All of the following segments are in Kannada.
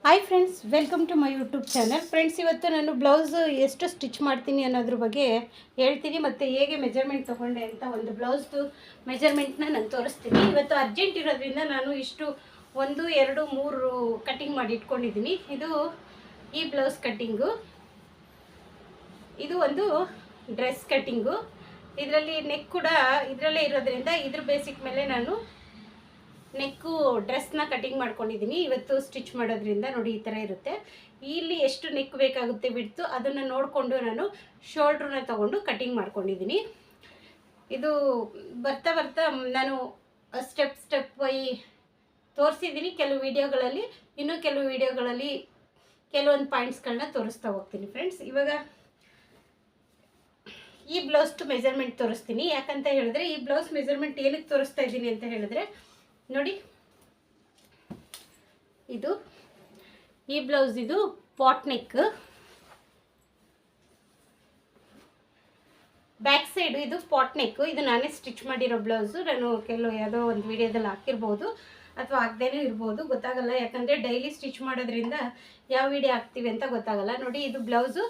Hi friends, welcome to my YouTube channel. Friends, ಇವತ್ತು ನಾನು ಬ್ಲೌಸ್ ಎಷ್ಟು ಸ್ಟಿಚ್ ಮಾಡ್ತೀನಿ ಅನ್ನೋದ್ರ ಬಗ್ಗೆ ಹೇಳ್ತೀನಿ ಮತ್ತು ಹೇಗೆ ಮೆಜರ್ಮೆಂಟ್ ತೊಗೊಂಡೆ ಅಂತ ಒಂದು ಬ್ಲೌಸ್ದು ಮೆಜರ್ಮೆಂಟ್ನ ನಾನು ತೋರಿಸ್ತೀನಿ. ಇವತ್ತು ಅರ್ಜೆಂಟ್ ಇರೋದ್ರಿಂದ ನಾನು ಇಷ್ಟು 1 2 3 ಕಟ್ಟಿಂಗ್ ಮಾಡಿ ಇಟ್ಕೊಂಡಿದ್ದೀನಿ. ಇದು ಈ ಬ್ಲೌಸ್ ಕಟ್ಟಿಂಗು, ಇದು ಒಂದು ಡ್ರೆಸ್ ಕಟ್ಟಿಂಗು. ಇದರಲ್ಲಿ ನೆಕ್ ಕೂಡ ಇದರಲ್ಲೇ ಇರೋದ್ರಿಂದ ಇದ್ರ ಬೇಸಿಕ್ ಮೇಲೆ ನಾನು ನೆಕ್ಕು ಡ್ರೆಸ್ನ ಕಟಿಂಗ್ ಮಾಡ್ಕೊಂಡಿದ್ದೀನಿ. ಇವತ್ತು ಸ್ಟಿಚ್ ಮಾಡೋದ್ರಿಂದ ನೋಡಿ ಈ ಥರ ಇರುತ್ತೆ. ಇಲ್ಲಿ ಎಷ್ಟು ನೆಕ್ ಬೇಕಾಗುತ್ತೆ ಬಿಡ್ತು ಅದನ್ನು ನೋಡಿಕೊಂಡು ನಾನು ಶೋಲ್ಡ್ರನ್ನ ತೊಗೊಂಡು ಕಟಿಂಗ್ ಮಾಡ್ಕೊಂಡಿದ್ದೀನಿ. ಇದು ಬರ್ತಾ ಬರ್ತಾ ನಾನು ಸ್ಟೆಪ್ ಬೈ ತೋರಿಸಿದ್ದೀನಿ ಕೆಲವು ವೀಡಿಯೋಗಳಲ್ಲಿ, ಇನ್ನೂ ಕೆಲವು ವೀಡಿಯೋಗಳಲ್ಲಿ ಕೆಲವೊಂದು ಪಾಯಿಂಟ್ಸ್ಗಳನ್ನ ತೋರಿಸ್ತಾ ಹೋಗ್ತೀನಿ. ಫ್ರೆಂಡ್ಸ್, ಇವಾಗ ಈ ಬ್ಲೌಸ್ದು ಮೆಜರ್ಮೆಂಟ್ ತೋರಿಸ್ತೀನಿ. ಯಾಕಂತ ಹೇಳಿದ್ರೆ ಈ ಬ್ಲೌಸ್ ಮೆಜರ್ಮೆಂಟ್ ಏನಕ್ಕೆ ತೋರಿಸ್ತಾ ಇದ್ದೀನಿ ಅಂತ ಹೇಳಿದ್ರೆ ನೋಡಿ, ಇದು ಈ ಬ್ಲೌಸ್ ಇದು ಪಾಟ್ ನೆಕ್, ಬ್ಯಾಕ್ ಸೈಡ್ ಇದು ಪಾಟ್ ನೆಕ್. ಇದು ನಾನೇ ಸ್ಟಿಚ್ ಮಾಡಿರೋ ಬ್ಲೌಸು. ನಾನು ಯಾವುದೋ ಒಂದು ವಿಡಿಯೋದಲ್ಲಿ ಹಾಕಿರ್ಬೋದು ಅಥವಾ ಹಾಕ್ದೇನೂ ಇರ್ಬೋದು, ಗೊತ್ತಾಗಲ್ಲ. ಯಾಕಂದರೆ ಡೈಲಿ ಸ್ಟಿಚ್ ಮಾಡೋದ್ರಿಂದ ಯಾವ ವಿಡಿಯೋ ಹಾಕ್ತೀವಿ ಅಂತ ಗೊತ್ತಾಗಲ್ಲ. ನೋಡಿ, ಇದು ಬ್ಲೌಸು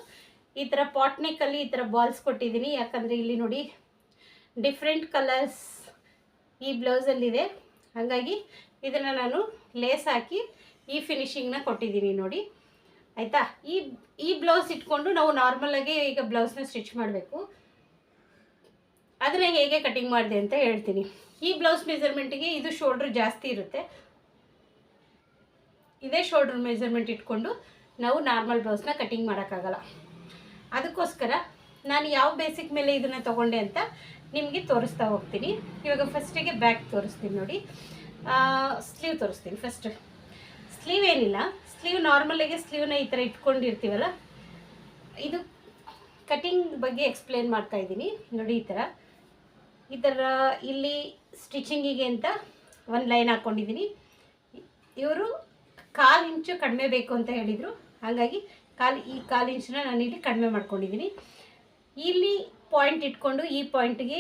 ಈ ಥರ ಪಾಟ್ ನೆಕ್ಕಲ್ಲಿ ಈ ಥರ ಬಾಲ್ಸ್ ಕೊಟ್ಟಿದ್ದೀನಿ. ಯಾಕಂದರೆ ಇಲ್ಲಿ ನೋಡಿ ಡಿಫ್ರೆಂಟ್ ಕಲರ್ಸ್ ಈ ಬ್ಲೌಸಲ್ಲಿದೆ, ಹಾಗಾಗಿ ಇದನ್ನು ನಾನು ಲೇಸ್ ಹಾಕಿ ಈ ಫಿನಿಶಿಂಗ್ನ ಕೊಟ್ಟಿದ್ದೀನಿ ನೋಡಿ, ಆಯಿತಾ. ಈ ಬ್ಲೌಸ್ ಇಟ್ಕೊಂಡು ನಾವು ನಾರ್ಮಲಾಗಿ ಈಗ ಬ್ಲೌಸ್ನ ಸ್ಟಿಚ್ ಮಾಡಬೇಕು. ಅದನ್ನು ಹೇಗೆ ಕಟಿಂಗ್ ಮಾಡಿದೆ ಅಂತ ಹೇಳ್ತೀನಿ. ಈ ಬ್ಲೌಸ್ ಮೆಜರ್ಮೆಂಟಿಗೆ ಇದು ಶೋಲ್ಡ್ರ್ ಜಾಸ್ತಿ ಇರುತ್ತೆ. ಇದೇ ಶೋಲ್ಡ್ರ್ ಮೆಜರ್ಮೆಂಟ್ ಇಟ್ಕೊಂಡು ನಾವು ನಾರ್ಮಲ್ ಬ್ಲೌಸ್ನ ಕಟಿಂಗ್ ಮಾಡೋಕ್ಕಾಗಲ್ಲ. ಅದಕ್ಕೋಸ್ಕರ ನಾನು ಯಾವ ಬೇಸಿಕ್ ಮೇಲೆ ಇದನ್ನು ತೊಗೊಂಡೆ ಅಂತ ನಿಮಗೆ ತೋರಿಸ್ತಾ ಹೋಗ್ತೀನಿ. ಇವಾಗ ಫಸ್ಟಿಗೆ ಬ್ಯಾಕ್ ತೋರಿಸ್ತೀನಿ ನೋಡಿ, ಸ್ಲೀವ್ ತೋರಿಸ್ತೀನಿ. ಫಸ್ಟ್ ಸ್ಲೀವ್ ಏನಿಲ್ಲ, ಸ್ಲೀವ್ ನಾರ್ಮಲಾಗಿ ಸ್ಲೀವ್ನ ಈ ಥರ ಇಟ್ಕೊಂಡಿರ್ತೀವಲ್ಲ, ಇದು ಕಟಿಂಗ್ ಬಗ್ಗೆ ಎಕ್ಸ್ಪ್ಲೇನ್ ಮಾಡ್ತಾ ಇದ್ದೀನಿ ನೋಡಿ. ಈ ಥರ ಇಲ್ಲಿ ಸ್ಟಿಚಿಂಗಿಗೆ ಅಂತ ಒಂದು ಲೈನ್ ಹಾಕ್ಕೊಂಡಿದ್ದೀನಿ. ಇವರು 1/4 ಇಂಚು ಕಡಿಮೆ ಬೇಕು ಅಂತ ಹೇಳಿದರು, ಹಾಗಾಗಿ 1/4 ಇಂಚನ್ನ ನಾನು ಇಲ್ಲಿ ಕಡಿಮೆ ಮಾಡ್ಕೊಂಡಿದ್ದೀನಿ. ಇಲ್ಲಿ ಪಾಯಿಂಟ್ ಇಟ್ಕೊಂಡು ಈ ಪಾಯಿಂಟಿಗೆ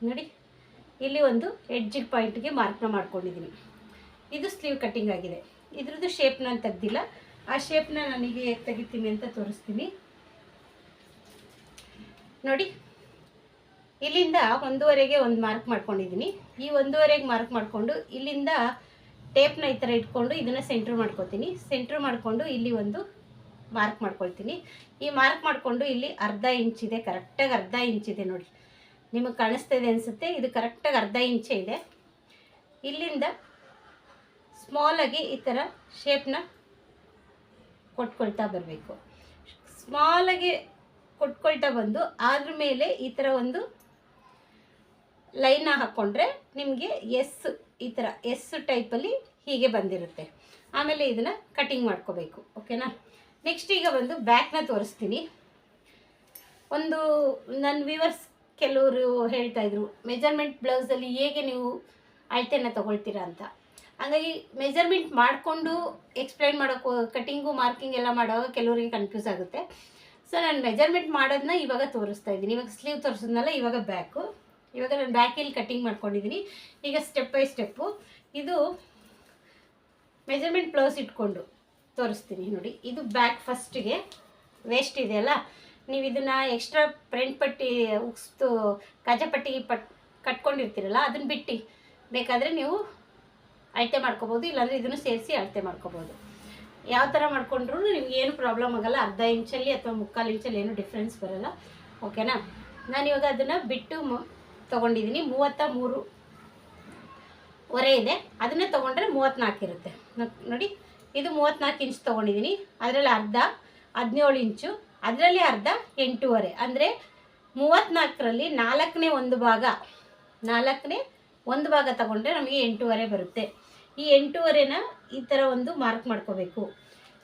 ನೋಡಿ, ಇಲ್ಲಿ ಒಂದು ಎಡ್ಜಿಗೆ ಪಾಯಿಂಟಿಗೆ ಮಾರ್ಕ್ನ ಮಾಡ್ಕೊಂಡಿದ್ದೀನಿ. ಇದು ಸ್ಲೀವ್ ಕಟ್ಟಿಂಗ್ ಆಗಿದೆ. ಇದ್ರದ್ದು ಶೇಪ್ನ ನಾನು ತೆಗ್ದಿಲ್ಲ, ಆ ಶೇಪ್ನ ನನಗೆ ಹೇಗೆ ತೆಗಿತೀನಿ ಅಂತ ತೋರಿಸ್ತೀನಿ ನೋಡಿ. ಇಲ್ಲಿಂದ 1.5ಗೆ ಒಂದು ಮಾರ್ಕ್ ಮಾಡ್ಕೊಂಡಿದ್ದೀನಿ. ಈ 1.5ಗೆ ಮಾರ್ಕ್ ಮಾಡಿಕೊಂಡು ಇಲ್ಲಿಂದ ಟೇಪ್ನ ಈ ಥರ ಇಟ್ಕೊಂಡು ಇದನ್ನು ಸೆಂಟ್ರ್ ಮಾಡ್ಕೊತೀನಿ. ಸೆಂಟ್ರ್ ಮಾಡಿಕೊಂಡು ಇಲ್ಲಿ ಒಂದು ಮಾರ್ಕ್ ಮಾಡ್ಕೊಳ್ತೀನಿ. ಈ ಮಾರ್ಕ್ ಮಾಡಿಕೊಂಡು ಇಲ್ಲಿ 1/2 ಇಂಚಿದೆ, ಕರೆಕ್ಟಾಗಿ 1/2 ಇಂಚಿದೆ ನೋಡಿ. ನಿಮಗೆ ಕಾಣಿಸ್ತಾ ಇದೆ ಅನಿಸುತ್ತೆ, ಇದು ಕರೆಕ್ಟಾಗಿ 1/2 ಇಂಚೇ ಇದೆ. ಇಲ್ಲಿಂದ ಸ್ಮಾಲಾಗಿ ಈ ಥರ ಶೇಪ್ನ ಕೊಟ್ಕೊಳ್ತಾ ಬರಬೇಕು. ಸ್ಮಾಲಾಗಿ ಕೊಟ್ಕೊಳ್ತಾ ಬಂದು ಅದ್ರ ಮೇಲೆ ಈ ಥರ ಒಂದು ಲೈನ್ನ ಹಾಕ್ಕೊಂಡ್ರೆ ನಿಮಗೆ ಈ ಥರ ಎಸ್ ಟೈಪಲ್ಲಿ ಹೀಗೆ ಬಂದಿರುತ್ತೆ. ಆಮೇಲೆ ಇದನ್ನು ಕಟಿಂಗ್ ಮಾಡ್ಕೋಬೇಕು, ಓಕೆನಾ. ನೆಕ್ಸ್ಟ್ ಈಗ ಬಂದು ಬ್ಯಾಕ್ನ ತೋರಿಸ್ತೀನಿ. ನನ್ನ ವ್ಯೂವರ್ಸ್ ಕೆಲವರು ಹೇಳ್ತಾಯಿದ್ರು, ಮೆಜರ್ಮೆಂಟ್ ಬ್ಲೌಸಲ್ಲಿ ಹೇಗೆ ನೀವು ಅಳತೆನ ತೊಗೊಳ್ತೀರಾ ಅಂತ. ಹಾಗಾಗಿ ಮೆಜರ್ಮೆಂಟ್ ಮಾಡಿಕೊಂಡು ಎಕ್ಸ್ಪ್ಲೈನ್ ಮಾಡೋಕ್ಕೂ ಕಟಿಂಗು ಮಾರ್ಕಿಂಗ್ ಎಲ್ಲ ಮಾಡುವಾಗ ಕೆಲವರಿಗೆ ಕನ್ಫ್ಯೂಸ್ ಆಗುತ್ತೆ. ಸೊ ನಾನು ಮೆಜರ್ಮೆಂಟ್ ಮಾಡೋದನ್ನ ಇವಾಗ ತೋರಿಸ್ತಾ ಇದ್ದೀನಿ. ಇವಾಗ ಸ್ಲೀವ್ ತೋರಿಸಿದ್ನಲ್ಲ, ಇವಾಗ ಬ್ಯಾಕು. ಇವಾಗ ನಾನು ಬ್ಯಾಕಲ್ಲಿ ಕಟಿಂಗ್ ಮಾಡ್ಕೊಂಡಿದ್ದೀನಿ. ಈಗ ಸ್ಟೆಪ್ ಬೈ ಸ್ಟೆಪ್ಪು ಇದು ಮೆಜರ್ಮೆಂಟ್ ಬ್ಲೌಸ್ ಇಟ್ಕೊಂಡು ತೋರಿಸ್ತೀನಿ ನೋಡಿ. ಇದು ಬ್ಯಾಕ್ ಫಸ್ಟಿಗೆ ವೇಸ್ಟ್ ಇದೆಯಲ್ಲ, ನೀವು ಇದನ್ನು ಎಕ್ಸ್ಟ್ರಾ ಫ್ರಂಟ್ ಪಟ್ಟಿ ಉಕ್ಸ್ತು ಕಾಜಪಟ್ಟಿ ಕಟ್ಕೊಂಡಿರ್ತೀರಲ್ಲ, ಅದನ್ನು ಬಿಟ್ಟು ಬೇಕಾದರೆ ನೀವು ಅಳತೆ ಮಾಡ್ಕೋಬೋದು, ಇಲ್ಲಾಂದರೆ ಇದನ್ನು ಸೇರಿಸಿ ಅಳತೆ ಮಾಡ್ಕೋಬೋದು. ಯಾವ ಥರ ಮಾಡ್ಕೊಂಡ್ರೂ ನಿಮ್ಗೆ ಏನು ಪ್ರಾಬ್ಲಮ್ ಆಗೋಲ್ಲ. 1/2 ಇಂಚಲ್ಲಿ ಅಥವಾ 3/4 ಇಂಚಲ್ಲಿ ಏನೂ ಡಿಫ್ರೆನ್ಸ್ ಬರೋಲ್ಲ, ಓಕೆನಾ. ನಾನಿವಾಗ ಅದನ್ನು ಬಿಟ್ಟು ತೊಗೊಂಡಿದ್ದೀನಿ. 33.5 ಇದೆ, ಅದನ್ನೇ ತೊಗೊಂಡ್ರೆ 34 ಇರುತ್ತೆ ನೋಡಿ. ಇದು 34 ಇಂಚ್ ತೊಗೊಂಡಿದ್ದೀನಿ. ಅದರಲ್ಲಿ ಅರ್ಧ 17 ಇಂಚು, ಅದರಲ್ಲಿ ಅರ್ಧ 8.5. ಅಂದರೆ 34ರಲ್ಲಿ 4ನೇ ಒಂದು ಭಾಗ ತಗೊಂಡ್ರೆ ನಮಗೆ 8.5 ಬರುತ್ತೆ. ಈ 8.5ನ ಈ ಥರ ಒಂದು ಮಾರ್ಕ್ ಮಾಡ್ಕೋಬೇಕು.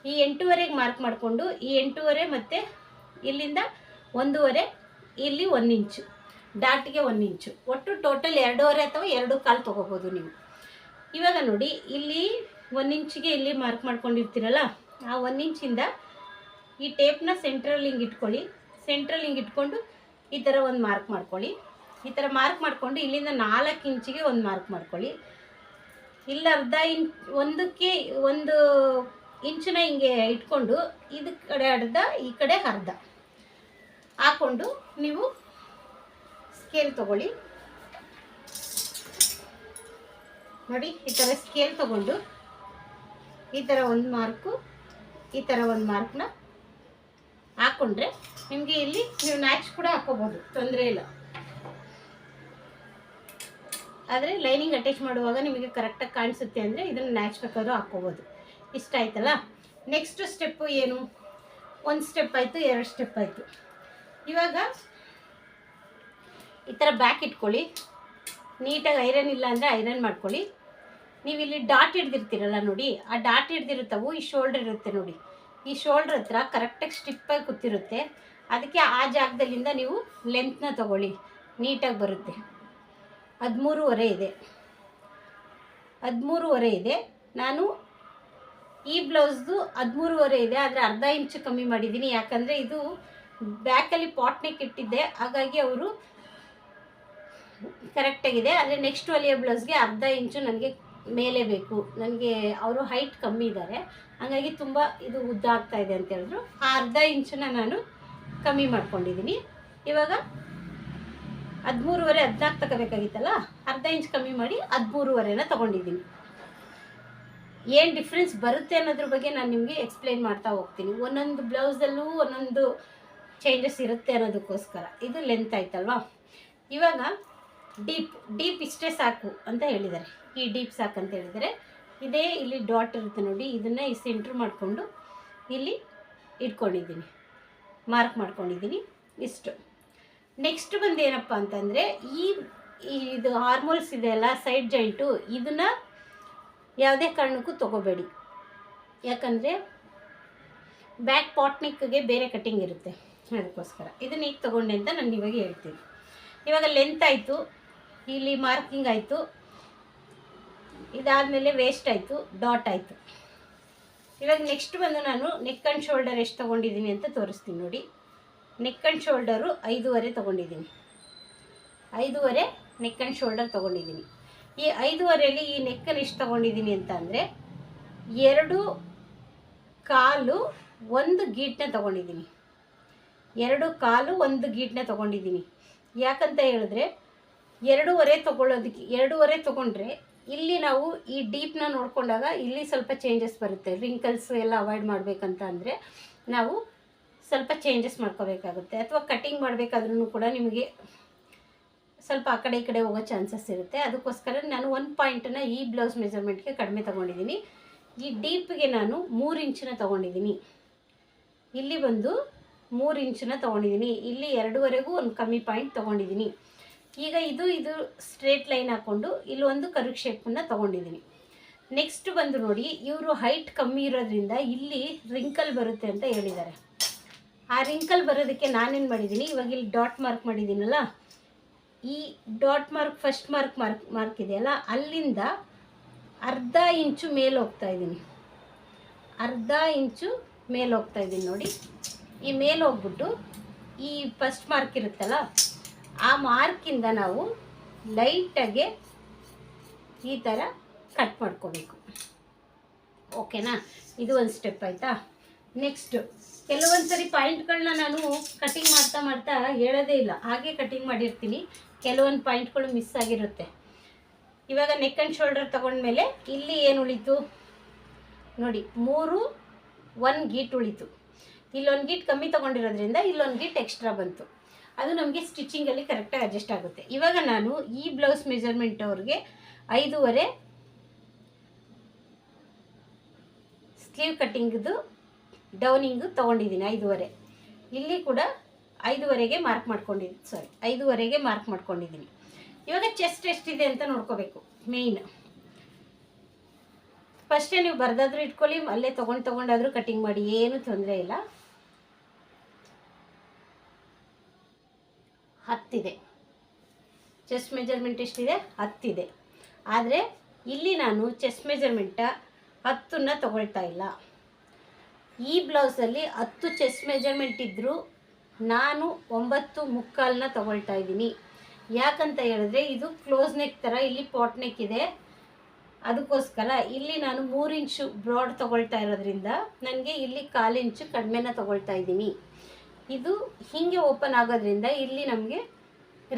ಈ 8.5ಗೆ ಮಾರ್ಕ್ ಮಾಡಿಕೊಂಡು ಈ 8.5 ಮತ್ತು ಇಲ್ಲಿಂದ 1.5, ಇಲ್ಲಿ 1 ಇಂಚು, ಡಾಟಿಗೆ 1 ಇಂಚು, ಒಟ್ಟು ಟೋಟಲ್ 2.5 ಅಥವಾ 2.25 ತೊಗೋಬೋದು ನೀವು. ಇವಾಗ ನೋಡಿ, ಇಲ್ಲಿ 1 ಇಂಚಿಗೆ ಇಲ್ಲಿ ಮಾರ್ಕ್ ಮಾಡ್ಕೊಂಡಿರ್ತೀರಲ್ಲ, ಆ 1 ಇಂಚಿಂದ ಈ ಟೇಪ್ನ ಸೆಂಟ್ರಲ್ಲಿ ಹಿಂಗೆ ಇಟ್ಕೊಳ್ಳಿ. ಸೆಂಟ್ರಲ್ಲಿ ಹಿಂಗೆ ಇಟ್ಕೊಂಡು ಈ ಥರ ಒಂದು ಮಾರ್ಕ್ ಮಾಡ್ಕೊಳ್ಳಿ. ಈ ಥರ ಮಾರ್ಕ್ ಮಾಡಿಕೊಂಡು ಇಲ್ಲಿಂದ 4 ಇಂಚಿಗೆ ಒಂದು ಮಾರ್ಕ್ ಮಾಡ್ಕೊಳ್ಳಿ. ಇಲ್ಲಿ ಅರ್ಧ ಇಂಚ್, ಒಂದಕ್ಕೆ ಒಂದು ಇಂಚನ್ನ ಹಿಂಗೆ ಇಟ್ಕೊಂಡು ಇದು ಕಡೆ ಅರ್ಧ ಈ ಕಡೆ ಅರ್ಧ ಹಾಕ್ಕೊಂಡು ನೀವು ಸ್ಕೇಲ್ ತೊಗೊಳ್ಳಿ. ನೋಡಿ ಈ ಥರ ಸ್ಕೇಲ್ ತೊಗೊಂಡು ಈ ಥರ ಒಂದು ಮಾರ್ಕು ಈ ಥರ ಒಂದು ಮಾರ್ಕ್ನ ಹಾಕ್ಕೊಂಡ್ರೆ ನಿಮಗೆ ಇಲ್ಲಿ ನೀವು ನ್ಯಾಚ್ ಕೂಡ ಹಾಕ್ಕೋಬೋದು, ತೊಂದರೆ ಇಲ್ಲ. ಆದರೆ ಲೈನಿಂಗ್ ಅಟ್ಯಾಚ್ ಮಾಡುವಾಗ ನಿಮಗೆ ಕರೆಕ್ಟಾಗಿ ಕಾಣಿಸುತ್ತೆ ಅಂದರೆ ಇದನ್ನು ನ್ಯಾಚ್ ಬೇಕಾದ್ರೂ ಹಾಕ್ಕೋಬೋದು. ಇಷ್ಟ ಆಯ್ತಲ್ಲ. ನೆಕ್ಸ್ಟ್ ಸ್ಟೆಪ್ಪು ಏನು, ಒಂದು ಸ್ಟೆಪ್ ಆಯಿತು, 2 ಸ್ಟೆಪ್ ಆಯಿತು. ಇವಾಗ ಈ ಥರ ಬ್ಯಾಕ್ ಇಟ್ಕೊಳ್ಳಿ. ನೀಟಾಗಿ ಐರನ್ ಇಲ್ಲ ಅಂದರೆ ಐರನ್ ಮಾಡ್ಕೊಳ್ಳಿ. ನೀವು ಇಲ್ಲಿ ಡಾಟ್ ಹಿಡ್ದಿರ್ತೀರಲ್ಲ ನೋಡಿ, ಆ ಡಾಟ್ ಹಿಡ್ದಿರುತ್ತವು ಈ ಶೋಲ್ಡ್ರ್ ಇರುತ್ತೆ ನೋಡಿ, ಈ ಶೋಲ್ಡ್ರ್ ಹತ್ರ ಕರೆಕ್ಟಾಗಿ ಸ್ಟಿಪ್ಪಾಗಿ ಕೂತಿರುತ್ತೆ. ಅದಕ್ಕೆ ಆ ಜಾಗದಲ್ಲಿಂದ ನೀವು ಲೆಂತ್ನ ತೊಗೊಳ್ಳಿ, ನೀಟಾಗಿ ಬರುತ್ತೆ. 13.5 ಇದೆ, 13.5 ಇದೆ. ನಾನು ಈ ಬ್ಲೌಸ್ದು 13.5 ಇದೆ, ಆದರೆ ಅರ್ಧ ಇಂಚು ಕಮ್ಮಿ ಮಾಡಿದ್ದೀನಿ. ಯಾಕಂದರೆ ಇದು ಬ್ಯಾಕಲ್ಲಿ ಪಾಟ್ ನೆಕ್ ಇಟ್ಟಿದ್ದೆ, ಹಾಗಾಗಿ ಅವರು ಕರೆಕ್ಟಾಗಿದೆ. ಆದರೆ ನೆಕ್ಸ್ಟ್ ಹೊಲಿಯೋ ಬ್ಲೌಸ್ಗೆ ಅರ್ಧ ಇಂಚು ನನಗೆ ಮೇಲೆ ಬೇಕು. ನನಗೆ ಅವರು ಹೈಟ್ ಕಮ್ಮಿ ಇದ್ದಾರೆ, ಹಾಗಾಗಿ ತುಂಬ ಇದು ಉದ್ದ ಆಗ್ತಾ ಇದೆ ಅಂತ ಹೇಳಿದ್ರು. ಆ ಅರ್ಧ ಇಂಚನ್ನ ನಾನು ಕಮ್ಮಿ ಮಾಡ್ಕೊಂಡಿದ್ದೀನಿ. ಇವಾಗ 13.5 14 ತಗೋಬೇಕಾಗಿತ್ತಲ್ಲ, ಅರ್ಧ ಇಂಚ್ ಕಮ್ಮಿ ಮಾಡಿ 13.5ನ ತೊಗೊಂಡಿದ್ದೀನಿ. ಏನು ಡಿಫ್ರೆನ್ಸ್ ಬರುತ್ತೆ ಅನ್ನೋದ್ರ ಬಗ್ಗೆ ನಾನು ನಿಮಗೆ ಎಕ್ಸ್ಪ್ಲೈನ್ ಮಾಡ್ತಾ ಹೋಗ್ತೀನಿ. ಒಂದೊಂದು ಬ್ಲೌಸಲ್ಲೂ ಒಂದೊಂದು ಚೇಂಜಸ್ ಇರುತ್ತೆ ಅನ್ನೋದಕ್ಕೋಸ್ಕರ. ಇದು ಲೆಂತ್ ಆಯ್ತಲ್ವಾ. ಇವಾಗ ಡೀಪ್ ಇಷ್ಟೇ ಸಾಕು ಅಂತ ಹೇಳಿದ್ದಾರೆ, ಈ ಡೀಪ್ ಸಾಕು ಅಂತ ಹೇಳಿದ್ದಾರೆ. ಇದೇ ಇಲ್ಲಿ ಡಾಟ್ ಇರುತ್ತೆ ನೋಡಿ, ಇದನ್ನು ಈ ಸೆಂಟ್ರ್ ಮಾಡಿಕೊಂಡು ಇಲ್ಲಿ ಇಟ್ಕೊಂಡಿದ್ದೀನಿ, ಮಾರ್ಕ್ ಮಾಡ್ಕೊಂಡಿದ್ದೀನಿ. ಇಷ್ಟು. ನೆಕ್ಸ್ಟ್ ಬಂದು ಏನಪ್ಪ ಅಂತಂದರೆ ಇದು ಹಾರ್ಮೋಲ್ಸ್ ಇದೆಯಲ್ಲ, ಸೈಡ್ ಜಾಯಿಂಟು, ಇದನ್ನು ಯಾವುದೇ ಕಾರಣಕ್ಕೂ ತೊಗೋಬೇಡಿ. ಯಾಕಂದರೆ ಬ್ಯಾಕ್ ಪಾಟ್ ನೆಕ್ಗೆ ಬೇರೆ ಕಟ್ಟಿಂಗ್ ಇರುತ್ತೆ, ಅದಕ್ಕೋಸ್ಕರ ಇದನ್ನು ಈಗ ತೊಗೊಂಡೆ ಅಂತ ನಾನು ಇವಾಗ ಹೇಳ್ತೀನಿ. ಇವಾಗ ಲೆಂತ್ ಆಯಿತು, ಇಲ್ಲಿ ಮಾರ್ಕಿಂಗ್ ಆಯಿತು, ಇದಾದಮೇಲೆ ವೇಸ್ಟ್ ಆಯಿತು, ಡಾಟ್ ಆಯಿತು. ಇವಾಗ ನೆಕ್ಸ್ಟ್ ಬಂದು ನಾನು ನೆಕ್ ಆ್ಯಂಡ್ ಶೋಲ್ಡರ್ ಎಷ್ಟು ತೊಗೊಂಡಿದ್ದೀನಿ ಅಂತ ತೋರಿಸ್ತೀನಿ ನೋಡಿ. ನೆಕ್ ಆ್ಯಂಡ್ ಶೋಲ್ಡರು 5.5 ತೊಗೊಂಡಿದ್ದೀನಿ, 5.5 ನೆಕ್ ಆ್ಯಂಡ್ ಶೋಲ್ಡರ್ ತೊಗೊಂಡಿದ್ದೀನಿ. ಈ 5.5ರಲ್ಲಿ ಈ ನೆಕ್ಕನ್ನು ಎಷ್ಟು ತೊಗೊಂಡಿದ್ದೀನಿ ಅಂತ ಅಂದರೆ 2 ಕಾಲು 1 ಗೀಟನ್ನ ತೊಗೊಂಡಿದ್ದೀನಿ, 2 ಕಾಲು 1 ಗೀಟನ್ನ ತೊಗೊಂಡಿದ್ದೀನಿ. ಯಾಕಂತ ಹೇಳಿದ್ರೆ 2.5 ತೊಗೊಳ್ಳೋದಕ್ಕೆ 2.5 ತೊಗೊಂಡ್ರೆ ಇಲ್ಲಿ ನಾವು ಈ ಡೀಪ್ನ ನೋಡಿಕೊಂಡಾಗ ಇಲ್ಲಿ ಸ್ವಲ್ಪ ಚೇಂಜಸ್ ಬರುತ್ತೆ. ರಿಂಕಲ್ಸ್ ಎಲ್ಲ ಅವಾಯ್ಡ್ ಮಾಡಬೇಕಂತ ಅಂದರೆ ನಾವು ಸ್ವಲ್ಪ ಚೇಂಜಸ್ ಮಾಡ್ಕೋಬೇಕಾಗುತ್ತೆ. ಅಥವಾ ಕಟ್ಟಿಂಗ್ ಮಾಡಬೇಕಾದ್ರೂ ಕೂಡ ನಿಮಗೆ ಸ್ವಲ್ಪ ಆ ಕಡೆ ಈ ಕಡೆ ಹೋಗೋ ಚಾನ್ಸಸ್ ಇರುತ್ತೆ. ಅದಕ್ಕೋಸ್ಕರ ನಾನು 1 ಪಾಯಿಂಟನ್ನು ಈ ಬ್ಲೌಸ್ ಮೆಜರ್ಮೆಂಟ್ಗೆ ಕಡಿಮೆ ತೊಗೊಂಡಿದ್ದೀನಿ. ಈ ಡೀಪ್ಗೆ ನಾನು 3 ಇಂಚನ್ನ ತೊಗೊಂಡಿದ್ದೀನಿ, ಇಲ್ಲಿ ಬಂದು 3 ಇಂಚನ್ನ ತೊಗೊಂಡಿದ್ದೀನಿ, ಇಲ್ಲಿ 2.5 ಒಂದು ಕಮ್ಮಿ ಪಾಯಿಂಟ್ ತೊಗೊಂಡಿದ್ದೀನಿ. ಈಗ ಇದು ಸ್ಟ್ರೇಟ್ ಲೈನ್ ಹಾಕ್ಕೊಂಡು ಇಲ್ಲಿ ಒಂದು ಕರ್ವ್ ಶೇಪನ್ನು ತೊಗೊಂಡಿದ್ದೀನಿ. ನೆಕ್ಸ್ಟ್ ಬಂದು ನೋಡಿ, ಇವರು ಹೈಟ್ ಕಮ್ಮಿ ಇರೋದ್ರಿಂದ ಇಲ್ಲಿ ರಿಂಕಲ್ ಬರುತ್ತೆ ಅಂತ ಹೇಳಿದ್ದಾರೆ. ಆ ರಿಂಕಲ್ ಬರೋದಕ್ಕೆ ನಾನೇನು ಮಾಡಿದ್ದೀನಿ, ಇವಾಗ ಇಲ್ಲಿ ಡಾಟ್ ಮಾರ್ಕ್ ಮಾಡಿದ್ದೀನಲ್ಲ, ಈ ಡಾಟ್ ಮಾರ್ಕ್ ಫಸ್ಟ್ ಮಾರ್ಕ್ ಇದೆಯಲ್ಲ, ಅಲ್ಲಿಂದ ಅರ್ಧ ಇಂಚು ಮೇಲೆ ಹೋಗ್ತಾ ಇದ್ದೀನಿ, ಅರ್ಧ ಇಂಚು ಮೇಲೆ ಹೋಗ್ತಾ ಇದ್ದೀನಿ ನೋಡಿ. ಈ ಮೇಲೆ ಹೋಗ್ಬಿಟ್ಟು ಈ ಫಸ್ಟ್ ಮಾರ್ಕ್ ಇರುತ್ತಲ್ಲ, ಆ ಮಾರ್ಕಿಂದ ನಾವು ಲೈಟಾಗೆ ಈ ಥರ ಕಟ್ ಮಾಡ್ಕೋಬೇಕು. ಓಕೆನಾ, ಇದು ಒಂದು ಸ್ಟೆಪ್ ಆಯಿತಾ. ನೆಕ್ಸ್ಟು ಕೆಲವೊಂದು ಸರಿ ಪಾಯಿಂಟ್ಗಳನ್ನ ನಾನು ಕಟಿಂಗ್ ಮಾಡ್ತಾ ಹೇಳೋದೇ ಇಲ್ಲ, ಹಾಗೆ ಕಟಿಂಗ್ ಮಾಡಿರ್ತೀನಿ. ಕೆಲವೊಂದು ಪಾಯಿಂಟ್ಗಳು ಮಿಸ್ ಆಗಿರುತ್ತೆ. ಇವಾಗ ನೆಕ್ ಆ್ಯಂಡ್ ಶೋಲ್ಡರ್ ತೊಗೊಂಡ್ಮೇಲೆ ಇಲ್ಲಿ ಏನು ಉಳಿತು ನೋಡಿ, 1 ಗೀಟ್ ಉಳಿತು. ಇಲ್ಲೊಂದು ಗೀಟ್ ಕಮ್ಮಿ ತೊಗೊಂಡಿರೋದ್ರಿಂದ ಇಲ್ಲೊಂದು ಗೀಟ್ ಎಕ್ಸ್ಟ್ರಾ ಬಂತು. ಅದು ನಮಗೆ ಸ್ಟಿಚಿಂಗಲ್ಲಿ ಕರೆಕ್ಟಾಗಿ ಅಡ್ಜಸ್ಟ್ ಆಗುತ್ತೆ. ಇವಾಗ ನಾನು ಈ ಬ್ಲೌಸ್ ಮೆಜರ್ಮೆಂಟ್ ಅವ್ರಿಗೆ 5.5 ಸ್ಲೀವ್ ಕಟ್ಟಿಂಗ್ದು ಡೌನಿಂಗು ತೊಗೊಂಡಿದ್ದೀನಿ, 5.5. ಇಲ್ಲಿ ಕೂಡ 5.5ಗೆ ಮಾರ್ಕ್ ಮಾಡ್ಕೊಂಡಿದ್ದೀನಿ, 5.5ಗೆ ಮಾರ್ಕ್ ಮಾಡ್ಕೊಂಡಿದ್ದೀನಿ. ಇವಾಗ ಚೆಸ್ಟ್ ಎಷ್ಟಿದೆ ಅಂತ ನೋಡ್ಕೋಬೇಕು. ಮೇಯ್ನ್ ಫಸ್ಟೇ ನೀವು ಬರ್ದಾದ್ರೂ ಇಟ್ಕೊಳ್ಳಿ, ಅಲ್ಲೇ ತೊಗೊಂಡಾದರೂ ಕಟ್ಟಿಂಗ್ ಮಾಡಿ, ಏನು ತೊಂದರೆ ಇಲ್ಲ. 10 ಇದೆ. ಚೆಸ್ಟ್ ಮೆಜರ್ಮೆಂಟ್ ಎಷ್ಟಿದೆ? 10 ಇದೆ. ಆದರೆ ಇಲ್ಲಿ ನಾನು ಚೆಸ್ಟ್ ಮೆಜರ್ಮೆಂಟ 10ನ್ನ ತೊಗೊಳ್ತಾ ಇಲ್ಲ. ಈ ಬ್ಲೌಸಲ್ಲಿ 10 ಚೆಸ್ಟ್ ಮೆಜರ್ಮೆಂಟ್ ಇದ್ದರೂ ನಾನು 9.25ನ ತೊಗೊಳ್ತಾ ಇದ್ದೀನಿ. ಯಾಕಂತ ಹೇಳಿದ್ರೆ ಇದು ಕ್ಲೋಸ್ ನೆಕ್ ಥರ ಇಲ್ಲಿ ಪಾಟ್ ನೆಕ್ ಇದೆ, ಅದಕ್ಕೋಸ್ಕರ ಇಲ್ಲಿ ನಾನು 3 ಇಂಚು ಬ್ರಾಡ್ ತೊಗೊಳ್ತಾ ಇರೋದ್ರಿಂದ ನನಗೆ ಇಲ್ಲಿ 1/4 ಇಂಚು ಕಡಿಮೆನ ತೊಗೊಳ್ತಾ ಇದ್ದೀನಿ. ಇದು ಹೀಗೆ ಓಪನ್ ಆಗೋದ್ರಿಂದ ಇಲ್ಲಿ ನಮಗೆ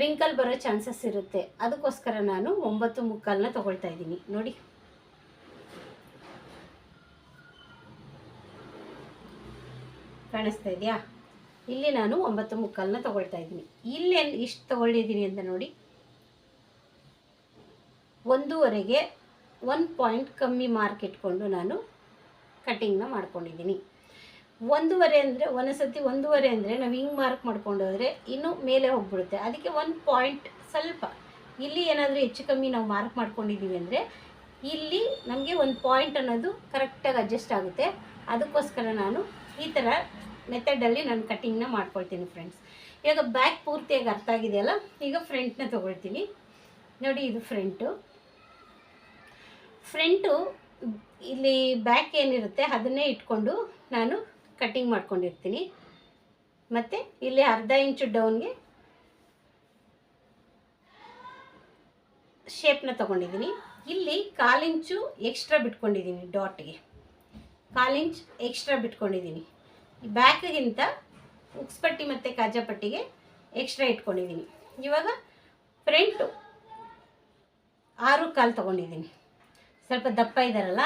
ರಿಂಕಲ್ ಬರೋ ಚಾನ್ಸಸ್ ಇರುತ್ತೆ. ಅದಕ್ಕೋಸ್ಕರ ನಾನು 9.75ನ ತೊಗೊಳ್ತಾ ಇದ್ದೀನಿ. ನೋಡಿ, ಕಾಣಿಸ್ತಾ ಇದೆಯಾ? ಇಲ್ಲಿ ನಾನು 9.75ನ ತೊಗೊಳ್ತಾ ಇದ್ದೀನಿ. ಇಲ್ಲಿ ಇಷ್ಟು ತೊಗೊಳ್ಳಿದ್ದೀನಿ ಅಂತ ನೋಡಿ, 1.5ಗೆ 1 ಪಾಯಿಂಟ್ ಕಮ್ಮಿ ಮಾರ್ಕ್ ಇಟ್ಕೊಂಡು ನಾನು ಕಟ್ಟಿಂಗ್ನ ಮಾಡ್ಕೊಂಡಿದ್ದೀನಿ. 1.5 ಅಂದರೆ ಒಂದೊಂದ್ಸತಿ 1.5 ಅಂದರೆ ನಾವು ಹಿಂಗೆ ಮಾರ್ಕ್ ಮಾಡ್ಕೊಂಡು ಹೋದರೆ ಇನ್ನೂ ಮೇಲೆ ಹೋಗ್ಬಿಡುತ್ತೆ. ಅದಕ್ಕೆ 1 ಪಾಯಿಂಟ್ ಸ್ವಲ್ಪ ಇಲ್ಲಿ ಏನಾದರೂ ಹೆಚ್ಚು ಕಮ್ಮಿ ನಾವು ಮಾರ್ಕ್ ಮಾಡ್ಕೊಂಡಿದ್ದೀವಿ ಅಂದರೆ ಇಲ್ಲಿ ನಮಗೆ 1 ಪಾಯಿಂಟ್ ಅನ್ನೋದು ಕರೆಕ್ಟಾಗಿ ಅಡ್ಜಸ್ಟ್ ಆಗುತ್ತೆ. ಅದಕ್ಕೋಸ್ಕರ ನಾನು ಈ ಥರ ಮೆಥಡಲ್ಲಿ ನಾನು ಕಟ್ಟಿಂಗ್ನ ಮಾಡ್ಕೊಳ್ತೀನಿ ಫ್ರೆಂಡ್ಸ್. ಇವಾಗ ಬ್ಯಾಕ್ ಪೂರ್ತಿಯಾಗಿ ಅರ್ಥ ಆಗಿದೆಯಲ್ಲ, ಈಗ ಫ್ರಂಟ್ನ ತೊಗೊಳ್ತೀನಿ. ನೋಡಿ, ಇದು ಫ್ರಂಟು ಇಲ್ಲಿ ಬ್ಯಾಕ್ ಏನಿರುತ್ತೆ ಅದನ್ನೇ ಇಟ್ಕೊಂಡು ನಾನು ಕಟ್ಟಿಂಗ್ ಮಾಡ್ಕೊಂಡಿರ್ತೀನಿ. ಮತ್ತು ಇಲ್ಲಿ 1/2 ಇಂಚು ಡೌನ್ಗೆ ಶೇಪ್ನ ತೊಗೊಂಡಿದ್ದೀನಿ. ಇಲ್ಲಿ 1/4 ಇಂಚು ಎಕ್ಸ್ಟ್ರಾ ಬಿಟ್ಕೊಂಡಿದ್ದೀನಿ, ಡಾಟ್ಗೆ 1/4 ಇಂಚ್ ಎಕ್ಸ್ಟ್ರಾ ಬಿಟ್ಕೊಂಡಿದ್ದೀನಿ. ಈ ಬ್ಯಾಕ್ಗಿಂತ ಉಕ್ಸ್ಪಟ್ಟಿ ಮತ್ತು ಕಾಜಾಪಟ್ಟಿಗೆ ಎಕ್ಸ್ಟ್ರಾ ಇಟ್ಕೊಂಡಿದ್ದೀನಿ. ಇವಾಗ ಫ್ರಂಟು 6.25 ತೊಗೊಂಡಿದ್ದೀನಿ. ಸ್ವಲ್ಪ ದಪ್ಪ ಇದ್ದಾರಲ್ಲ,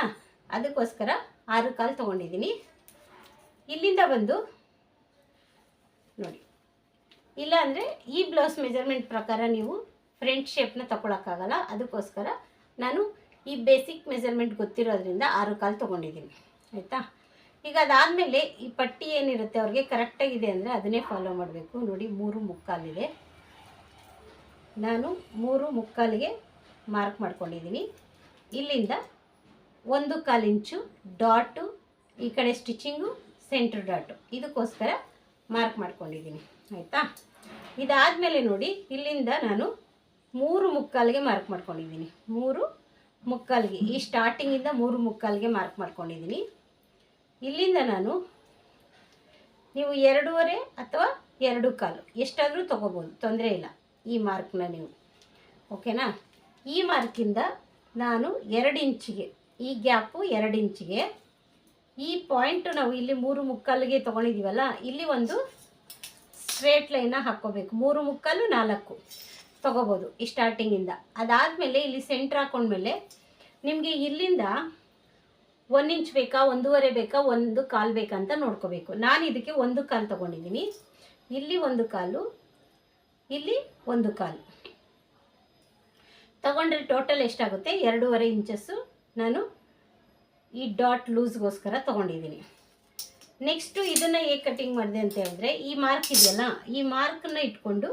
ಅದಕ್ಕೋಸ್ಕರ 6.25 ತೊಗೊಂಡಿದ್ದೀನಿ. ಇಲ್ಲಿಂದ ಬಂದು ನೋಡಿ, ಇಲ್ಲ ಅಂದರೆ ಈ ಬ್ಲೌಸ್ ಮೆಜರ್ಮೆಂಟ್ ಪ್ರಕಾರ ನೀವು ಫ್ರಂಟ್ ಶೇಪ್ನ ತಗೊಳಕ್ಕಾಗಲ್ಲ. ಅದಕ್ಕೋಸ್ಕರ ನಾನು ಈ ಬೇಸಿಕ್ ಮೆಜರ್ಮೆಂಟ್ ಗೊತ್ತಿರೋದ್ರಿಂದ 6.25 ತೊಗೊಂಡಿದ್ದೀನಿ. ಆಯಿತಾ? ಈಗ ಅದಾದಮೇಲೆ ಈ ಪಟ್ಟಿ ಏನಿರುತ್ತೆ ಅವ್ರಿಗೆ ಕರೆಕ್ಟಾಗಿದೆ ಅಂದರೆ ಅದನ್ನೇ ಫಾಲೋ ಮಾಡಬೇಕು. ನೋಡಿ, 3.25 ಇದೆ. ನಾನು 3.25ಗೆ ಮಾರ್ಕ್ ಮಾಡ್ಕೊಂಡಿದ್ದೀನಿ. ಇಲ್ಲಿಂದ 1/4 ಇಂಚು ಡಾಟು, ಈ ಕಡೆ ಸ್ಟಿಚಿಂಗು, ಸೆಂಟ್ರ್ ಡಾಟು, ಇದಕ್ಕೋಸ್ಕರ ಮಾರ್ಕ್ ಮಾಡ್ಕೊಂಡಿದ್ದೀನಿ. ಆಯಿತಾ? ಇದಾದಮೇಲೆ ನೋಡಿ, ಇಲ್ಲಿಂದ ನಾನು 3.25ಗೆ ಮಾರ್ಕ್ ಮಾಡ್ಕೊಂಡಿದ್ದೀನಿ. 3.25ಗೆ ಈ ಸ್ಟಾರ್ಟಿಂಗಿಂದ 3.25ಗೆ ಮಾರ್ಕ್ ಮಾಡ್ಕೊಂಡಿದ್ದೀನಿ. ಇಲ್ಲಿಂದ ನಾನು ನೀವು 2.5 ಅಥವಾ 2.25 ಎಷ್ಟಾದರೂ ತೊಗೋಬೋದು, ತೊಂದರೆ ಇಲ್ಲ. ಈ ಮಾರ್ಕ್ನ ನೀವು ಓಕೆನಾ? ಈ ಮಾರ್ಕಿಂದ ನಾನು 2 ಇಂಚಿಗೆ, ಈ ಗ್ಯಾಪು 2 ಇಂಚಿಗೆ, ಈ ಪಾಯಿಂಟು ನಾವು ಇಲ್ಲಿ 3.25ಗೆ ತೊಗೊಂಡಿದ್ದೀವಲ್ಲ, ಇಲ್ಲಿ ಒಂದು ಸ್ಟ್ರೇಟ್ ಲೈನ್ನ ಹಾಕ್ಕೋಬೇಕು. 3.25 4 ತೊಗೋಬೋದು ಈ ಸ್ಟಾರ್ಟಿಂಗಿಂದ. ಅದಾದಮೇಲೆ ಇಲ್ಲಿ ಸೆಂಟ್ರ್ ಹಾಕೊಂಡ್ಮೇಲೆ ನಿಮಗೆ ಇಲ್ಲಿಂದ 1 ಇಂಚ್ ಬೇಕಾ, 1.5 ಬೇಕಾ, 1.25 ಬೇಕಾ ಅಂತ ನೋಡ್ಕೋಬೇಕು. ನಾನು ಇದಕ್ಕೆ 1.25 ತೊಗೊಂಡಿದ್ದೀನಿ. ಇಲ್ಲಿ 1.25, ಇಲ್ಲಿ 1.25 ತಗೊಂಡ್ರೆ ಟೋಟಲ್ ಎಷ್ಟಾಗುತ್ತೆ? 2.5 ಇಂಚಸ್ಸು ನಾನು ಈ ಡಾಟ್ ಲೂಸ್ಗೋಸ್ಕರ ತೊಗೊಂಡಿದ್ದೀನಿ. ನೆಕ್ಸ್ಟು ಇದನ್ನು ಹೇಗೆ ಕಟ್ಟಿಂಗ್ ಮಾಡಿದೆ ಅಂತ ಹೇಳಿದ್ರೆ, ಈ ಮಾರ್ಕ್ ಇದೆಯಲ್ಲ, ಈ ಮಾರ್ಕನ್ನು ಇಟ್ಕೊಂಡು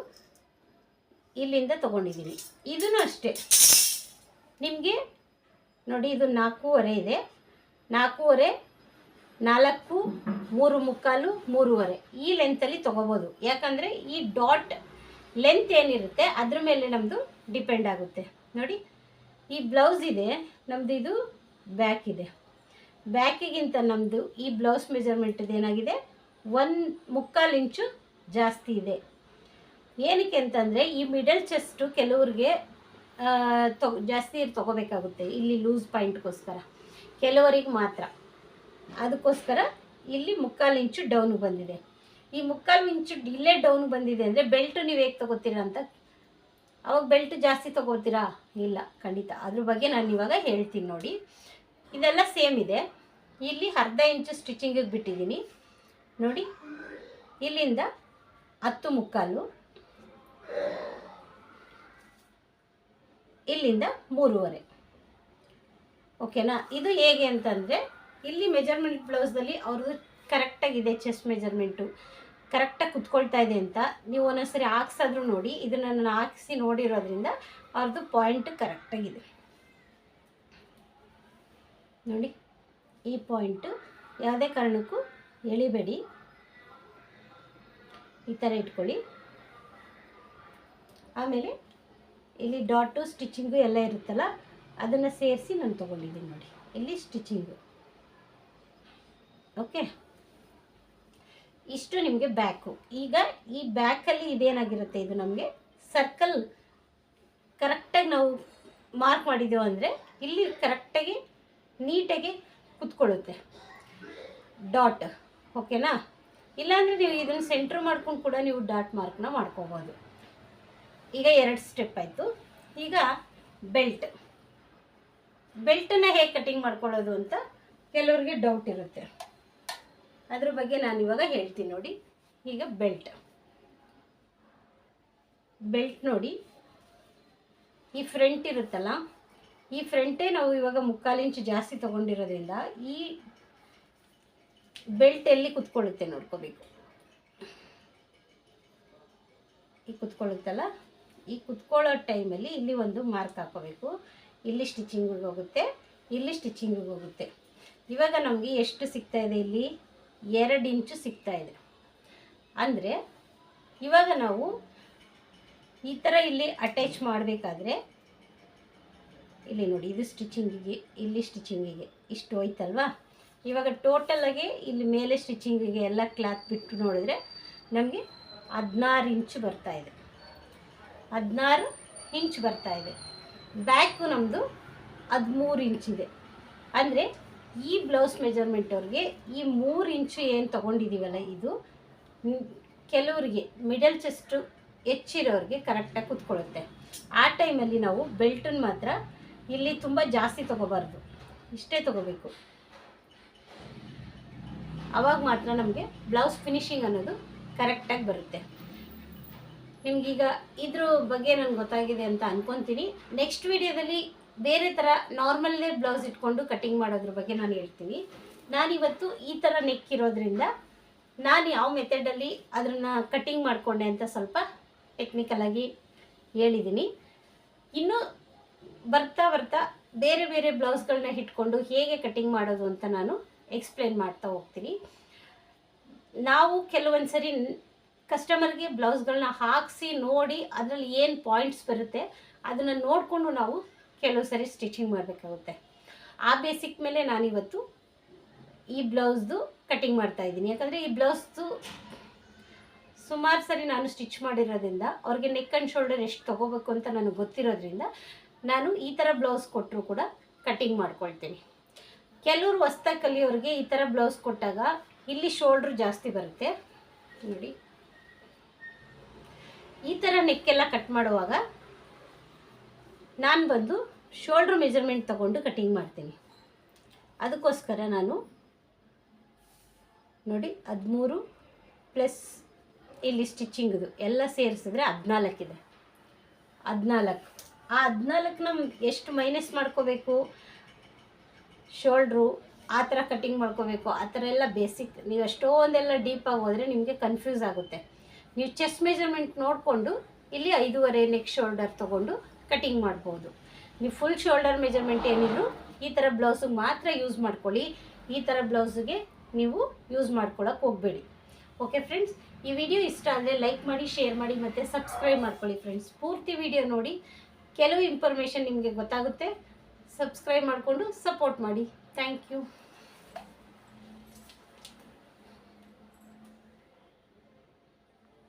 ಇಲ್ಲಿಂದ ತೊಗೊಂಡಿದ್ದೀನಿ. ಇದೂ ಅಷ್ಟೇ ನಿಮಗೆ ನೋಡಿ, ಇದು 4.5 ಇದೆ. 4.5, 4, 3.25, 3.5 ಈ ಲೆಂತಲ್ಲಿ ತೊಗೋಬೋದು. ಯಾಕಂದರೆ ಈ ಡಾಟ್ ಲೆಂತ್ ಏನಿರುತ್ತೆ ಅದ್ರ ಮೇಲೆ ನಮ್ಮದು ಡಿಪೆಂಡ್ ಆಗುತ್ತೆ. ನೋಡಿ, ಈ ಬ್ಲೌಸ್ ಇದೆ ನಮ್ಮದು, ಇದು ಬ್ಯಾಕ್ ಇದೆ. ಬ್ಯಾಕಿಗಿಂತ ನಮ್ಮದು ಈ ಬ್ಲೌಸ್ ಮೆಜರ್ಮೆಂಟದ್ದು ಏನಾಗಿದೆ, 1.25 ಇಂಚು ಜಾಸ್ತಿ ಇದೆ. ಏನಕ್ಕೆ ಅಂತಂದರೆ ಈ ಮಿಡಲ್ ಚೆಸ್ಟು ಕೆಲವ್ರಿಗೆ ಜಾಸ್ತಿ ತೊಗೋಬೇಕಾಗುತ್ತೆ ಇಲ್ಲಿ ಲೂಸ್ ಪಾಯಿಂಟ್ಗೋಸ್ಕರ, ಕೆಲವರಿಗೆ ಮಾತ್ರ. ಅದಕ್ಕೋಸ್ಕರ ಇಲ್ಲಿ 3/4 ಇಂಚು ಡೌನಿಗೆ ಬಂದಿದೆ. ಈ 3/4 ಇಂಚು ಇಲ್ಲೇ ಡೌನ್ ಬಂದಿದೆ ಅಂದರೆ ಬೆಲ್ಟು ನೀವು ಹೇಗೆ ತೊಗೋತೀರಾ ಅಂತ, ಅವಾಗ ಬೆಲ್ಟ್ ಜಾಸ್ತಿ ತೊಗೋತೀರಾ? ಇಲ್ಲ, ಖಂಡಿತ. ಅದ್ರ ಬಗ್ಗೆ ನಾನು ಇವಾಗ ಹೇಳ್ತೀನಿ ನೋಡಿ. ಇದೆಲ್ಲ ಸೇಮ್ ಇದೆ. ಇಲ್ಲಿ 1/2 ಇಂಚು ಸ್ಟಿಚಿಂಗಿಗೆ ಬಿಟ್ಟಿದ್ದೀನಿ ನೋಡಿ. ಇಲ್ಲಿಂದ 10.25, ಇಲ್ಲಿಂದ 3.25. ಓಕೆನಾ? ಇದು ಹೇಗೆ ಅಂತಂದರೆ, ಇಲ್ಲಿ ಮೆಜರ್ಮೆಂಟ್ ಬ್ಲೌಸ್ದಲ್ಲಿ ಅವ್ರದ್ದು ಕರೆಕ್ಟಾಗಿದೆ, ಚೆಸ್ಟ್ ಮೆಜರ್ಮೆಂಟು ಕರೆಕ್ಟಾಗಿ ಕುತ್ಕೊಳ್ತಾ ಇದೆ ಅಂತ ನೀವು ಒಂದೊಂದ್ಸರಿ ಹಾಕ್ಸಾದ್ರೂ ನೋಡಿ. ಇದನ್ನು ನಾನು ಹಾಕಿಸಿ ನೋಡಿರೋದ್ರಿಂದ ಅವ್ರದ್ದು ಪಾಯಿಂಟ್ ಕರೆಕ್ಟಾಗಿದೆ ನೋಡಿ. ಈ ಪಾಯಿಂಟು ಯಾವುದೇ ಕಾರಣಕ್ಕೂ ಎಳಿಬೇಡಿ, ಈ ಥರ ಇಟ್ಕೊಳ್ಳಿ. ಆಮೇಲೆ ಇಲ್ಲಿ ಡಾಟು ಸ್ಟಿಚಿಂಗು ಎಲ್ಲ ಇರುತ್ತಲ್ಲ, ಅದನ್ನು ಸೇರಿಸಿ ನಾನು ತೊಗೊಂಡಿದ್ದೀನಿ ನೋಡಿ. ಇಲ್ಲಿ ಸ್ಟಿಚಿಂಗು ಓಕೆ. ಇಷ್ಟು ನಿಮಗೆ ಬ್ಯಾಕು. ಈಗ ಈ ಬ್ಯಾಕಲ್ಲಿ ಇದೇನಾಗಿರುತ್ತೆ, ಇದು ನಮಗೆ ಸರ್ಕಲ್ ಕರೆಕ್ಟಾಗಿ ನಾವು ಮಾರ್ಕ್ ಮಾಡಿದ್ದೇವೆ ಅಂದರೆ ಇಲ್ಲಿ ಕರೆಕ್ಟಾಗಿ ನೀಟಾಗಿ ಕುತ್ಕೊಳ್ಳುತ್ತೆ ಡಾಟ್. ಓಕೆನಾ? ಇಲ್ಲಾಂದರೆ ನೀವು ಇದನ್ನು ಸೆಂಟ್ರ್ ಮಾಡ್ಕೊಂಡು ಕೂಡ ನೀವು ಡಾಟ್ ಮಾರ್ಕ್ನ ಮಾಡ್ಕೋಬೋದು. ಈಗ 2 ಸ್ಟೆಪ್ ಆಯಿತು. ಈಗ ಬೆಲ್ಟನ್ನು ಹೇಗೆ ಕಟಿಂಗ್ ಮಾಡ್ಕೊಳ್ಳೋದು ಅಂತ ಕೆಲವ್ರಿಗೆ ಡೌಟ್ ಇರುತ್ತೆ. ಅದ್ರ ಬಗ್ಗೆ ನಾನು ಇವಾಗ ಹೇಳ್ತೀನಿ ನೋಡಿ. ಈಗ ಬೆಲ್ಟ್ ನೋಡಿ, ಈ ಫ್ರಂಟ್ ಇರುತ್ತಲ್ಲ, ಈ ಫ್ರಂಟೇ ನಾವು ಇವಾಗ 3/4 ಇಂಚು ಜಾಸ್ತಿ ತೊಗೊಂಡಿರೋದ್ರಿಂದ ಈ ಬೆಲ್ಟ್ ಎಲ್ಲಿ ಕುತ್ಕೊಳ್ಳುತ್ತೆ ನೋಡ್ಕೋಬೇಕು. ಈ ಕುತ್ಕೊಳ್ಳುತ್ತಲ್ಲ, ಈ ಕುತ್ಕೊಳ್ಳೋ ಟೈಮಲ್ಲಿ ಇಲ್ಲಿ ಒಂದು ಮಾರ್ಕ್ ಹಾಕೋಬೇಕು. ಇಲ್ಲಿ ಸ್ಟಿಚಿಂಗಿಗೆ ಹೋಗುತ್ತೆ, ಇಲ್ಲಿ ಸ್ಟಿಚಿಂಗಿಗೆ ಹೋಗುತ್ತೆ. ಇವಾಗ ನಮಗೆ ಎಷ್ಟು ಸಿಗ್ತಾ ಇದೆ? ಇಲ್ಲಿ 2 ಇಂಚು ಸಿಗ್ತಾ ಇದೆ. ಅಂದರೆ ಇವಾಗ ನಾವು ಈ ಥರ ಇಲ್ಲಿ ಅಟ್ಯಾಚ್ ಮಾಡಬೇಕಾದ್ರೆ ಇಲ್ಲಿ ನೋಡಿ, ಇದು ಸ್ಟಿಚಿಂಗಿಗೆ, ಇಲ್ಲಿ ಸ್ಟಿಚಿಂಗಿಗೆ ಇಷ್ಟು ಹೋಯ್ತಲ್ವಾ? ಇವಾಗ ಟೋಟಲಾಗಿ ಇಲ್ಲಿ ಮೇಲೆ ಸ್ಟಿಚಿಂಗಿಗೆ ಎಲ್ಲ ಕ್ಲಾತ್ ಬಿಟ್ಟು ನೋಡಿದ್ರೆ ನಮಗೆ 16 ಇಂಚು ಬರ್ತಾಯಿದೆ. 16 ಇಂಚು ಬರ್ತಾಯಿದೆ. ಬ್ಯಾಕು ನಮ್ಮದು 13 ಇಂಚಿದೆ. ಅಂದರೆ ಈ ಬ್ಲೌಸ್ ಮೆಜರ್ಮೆಂಟ್ ಅವ್ರಿಗೆ ಈ 3 ಇಂಚು ಏನು ತೊಗೊಂಡಿದ್ದೀವಲ್ಲ, ಇದು ಕೆಲವರಿಗೆ ಮಿಡಲ್ ಚೆಸ್ಟು ಹೆಚ್ಚಿರೋರಿಗೆ ಕರೆಕ್ಟಾಗಿ ಕೂತ್ಕೊಳ್ಳುತ್ತೆ. ಆ ಟೈಮಲ್ಲಿ ನಾವು ಬೆಲ್ಟನ್ನು ಮಾತ್ರ ಇಲ್ಲಿ ತುಂಬ ಜಾಸ್ತಿ ತೊಗೋಬಾರ್ದು, ಇಷ್ಟೇ ತೊಗೋಬೇಕು. ಆವಾಗ ಮಾತ್ರ ನಮಗೆ ಬ್ಲೌಸ್ ಫಿನಿಶಿಂಗ್ ಅನ್ನೋದು ಕರೆಕ್ಟಾಗಿ ಬರುತ್ತೆ. ನಿಮಗೀಗ ಇದ್ರ ಬಗ್ಗೆ ನನಗೆ ಗೊತ್ತಾಗಿದೆ ಅಂತ ಅಂದ್ಕೊತೀನಿ. ನೆಕ್ಸ್ಟ್ ವಿಡಿಯೋದಲ್ಲಿ ಬೇರೆ ಥರ ನಾರ್ಮಲ್ಲೇ ಬ್ಲೌಸ್ ಇಟ್ಕೊಂಡು ಕಟಿಂಗ್ ಮಾಡೋದ್ರ ಬಗ್ಗೆ ನಾನು ಹೇಳ್ತೀನಿ. ನಾನಿವತ್ತು ಈ ಥರ ನೆಕ್ ಇರೋದ್ರಿಂದ ನಾನು ಯಾವ ಮೆಥಡಲ್ಲಿ ಅದನ್ನು ಕಟಿಂಗ್ ಮಾಡಿಕೊಂಡೆ ಅಂತ ಸ್ವಲ್ಪ ಟೆಕ್ನಿಕಲಾಗಿ ಹೇಳಿದ್ದೀನಿ. ಇನ್ನು ಬರ್ತಾ ಬೇರೆ ಬೇರೆ ಬ್ಲೌಸ್ಗಳನ್ನ ಇಟ್ಕೊಂಡು ಹೇಗೆ ಕಟಿಂಗ್ ಮಾಡೋದು ಅಂತ ನಾನು ಎಕ್ಸ್ಪ್ಲೇನ್ ಮಾಡ್ತಾ ಹೋಗ್ತೀನಿ. ನಾವು ಕೆಲವೊಂದು ಸರಿ ಕಸ್ಟಮರ್ಗೆ ಬ್ಲೌಸ್ಗಳನ್ನ ಹಾಕಿಸಿ ನೋಡಿ ಅದರಲ್ಲಿ ಏನು ಪಾಯಿಂಟ್ಸ್ ಬರುತ್ತೆ ಅದನ್ನು ನೋಡಿಕೊಂಡು ನಾವು ಕೆಲವು ಸರಿ ಸ್ಟಿಚಿಂಗ್ ಮಾಡಬೇಕಾಗುತ್ತೆ. ಆ ಬೇಸಿಕ್ ಮೇಲೆ ನಾನಿವತ್ತು ಈ ಬ್ಲೌಸ್ದು ಕಟಿಂಗ್ ಮಾಡ್ತಾಯಿದ್ದೀನಿ. ಯಾಕಂದರೆ ಈ ಬ್ಲೌಸ್ದು ಸುಮಾರು ಸರಿ ನಾನು ಸ್ಟಿಚ್ ಮಾಡಿರೋದ್ರಿಂದ ಅವ್ರಿಗೆ ನೆಕ್ ಆ್ಯಂಡ್ ಶೋಲ್ಡರ್ ಎಷ್ಟು ತೊಗೋಬೇಕು ಅಂತ ನನಗೆ ಗೊತ್ತಿರೋದ್ರಿಂದ ನಾನು ಈ ಥರ ಬ್ಲೌಸ್ ಕೊಟ್ಟರು ಕೂಡ ಕಟಿಂಗ್ ಮಾಡ್ಕೊಳ್ತೀನಿ. ಕೆಲವರು ಹೊಸ್ದಾಗಿ ಕಲಿಯೋರಿಗೆ ಈ ಥರ ಬ್ಲೌಸ್ ಕೊಟ್ಟಾಗ ಇಲ್ಲಿ ಶೋಲ್ಡ್ರು ಜಾಸ್ತಿ ಬರುತ್ತೆ ನೋಡಿ. ಈ ಥರ ನೆಕ್ಕೆಲ್ಲ ಕಟ್ ಮಾಡುವಾಗ ನಾನು ಬಂದು ಶೋಲ್ಡ್ರ್ ಮೆಜರ್ಮೆಂಟ್ ತೊಗೊಂಡು ಕಟಿಂಗ್ ಮಾಡ್ತೀನಿ. ಅದಕ್ಕೋಸ್ಕರ ನಾನು ನೋಡಿ 13 ಪ್ಲಸ್ ಇಲ್ಲಿ ಸ್ಟಿಚಿಂಗ್ದು ಎಲ್ಲ ಸೇರಿಸಿದ್ರೆ 14 ಇದೆ. 14 ಆ 14 ನಮ್ಗೆ ಎಷ್ಟು ಮೈನಸ್ ಮಾಡ್ಕೋಬೇಕು, ಶೋಲ್ಡ್ರು ಆ ಥರ ಕಟಿಂಗ್ ಮಾಡ್ಕೋಬೇಕು, ಆ ಥರ ಎಲ್ಲ ಬೇಸಿಕ್. ನೀವು ಎಷ್ಟೊಂದೆಲ್ಲ ಡೀಪಾಗಿ ಹೋದರೆ ನಿಮಗೆ ಕನ್ಫ್ಯೂಸ್ ಆಗುತ್ತೆ. ನೀವು ಚೆಸ್ಟ್ ಮೆಜರ್ಮೆಂಟ್ ನೋಡಿಕೊಂಡು ಇಲ್ಲಿ 5.5 ನೆಕ್ ಶೋಲ್ಡರ್ ತೊಗೊಂಡು ಕಟಿಂಗ್ ಮಾಡ್ಬೋದು. ನೀವು ಫುಲ್ ಶೋಲ್ಡರ್ ಮೆಜರ್ಮೆಂಟ್ ಏನಿದ್ರು ಈ ಥರ ಬ್ಲೌಸಿಗೆ ಮಾತ್ರ ಯೂಸ್ ಮಾಡ್ಕೊಳ್ಳಿ. ಈ ಥರ ಬ್ಲೌಸಿಗೆ ನೀವು ಯೂಸ್ ಮಾಡ್ಕೊಳ್ಳೋಕೆ ಹೋಗಬೇಡಿ. ಓಕೆ ಫ್ರೆಂಡ್ಸ್, ಈ ವಿಡಿಯೋ ಇಷ್ಟ ಆದರೆ ಲೈಕ್ ಮಾಡಿ, ಶೇರ್ ಮಾಡಿ ಮತ್ತು ಸಬ್ಸ್ಕ್ರೈಬ್ ಮಾಡ್ಕೊಳ್ಳಿ ಫ್ರೆಂಡ್ಸ್. ಪೂರ್ತಿ ವಿಡಿಯೋ ನೋಡಿ, ಕೆಲವು ಇನ್ಫಾರ್ಮೇಷನ್ ನಿಮಗೆ ಗೊತ್ತಾಗುತ್ತೆ. ಸಬ್ಸ್ಕ್ರೈಬ್ ಮಾಡಿಕೊಂಡು ಸಪೋರ್ಟ್ ಮಾಡಿ. Thank you.